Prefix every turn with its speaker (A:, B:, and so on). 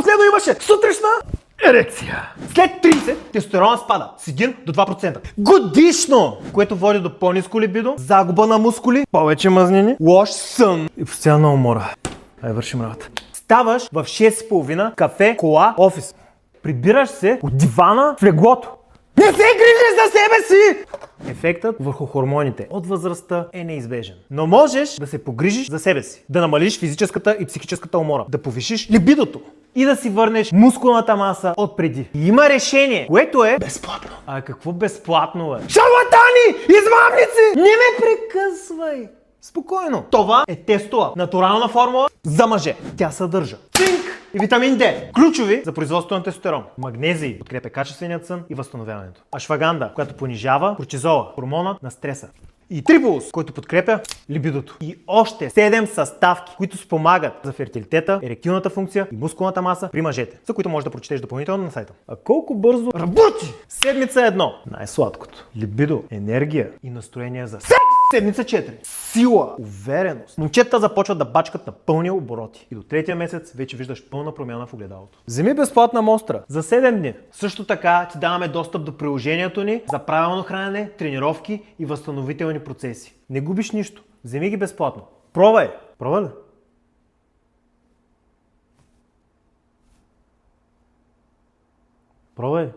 A: последно имаше сутрешна ерекция. След 30 тестостерона спада с 1 до 2% годишно, което води до по-ниско либидо, загуба на мускули, повече мазнини, лош сън и постоянна умора. Ай, вършим работа. Ставаш в 6:30, кафе, кола, офис. Прибираш се от дивана в леглото. Не се грижиш за себе си! Ефектът върху хормоните от възрастта е неизбежен. Но можеш да се погрижиш за себе си, да намалиш физическата и психическата умора, да повишиш либидото и да си върнеш мускулната маса от преди. И има решение, което е безплатно. А какво безплатно е? Шарлатани! Измамници! Не ме прекъсвай! Спокойно. Това е тестова натурална формула за мъже. Тя съдържа цинк и витамин D, ключови за производството на тестостерон. Магнезий подкрепя качественият сън и възстановяването. Ашваганда, която понижава кортизола, хормона на стреса. И триполус, който подкрепя либидото. И още 7 съставки, които спомагат за фертилитета, еректилната функция и мускулната маса при мъжете, за които можеш да прочетеш допълнително на сайта. А колко бързо работи! Седмица 1. Най-сладкото. Либидо, енергия и настроение за секс. Седмица 4. Сила, увереност. Момчета започват да бачкат на пълни обороти. И до третия месец вече виждаш пълна промяна в огледалото. Вземи безплатна мостра за 7 дни. Също така ти даваме достъп до приложението ни за правилно хранене, тренировки и възстановителни процеси. Не губиш нищо. Вземи ги безплатно. Пробвай! Пробвай ли? Пробвай!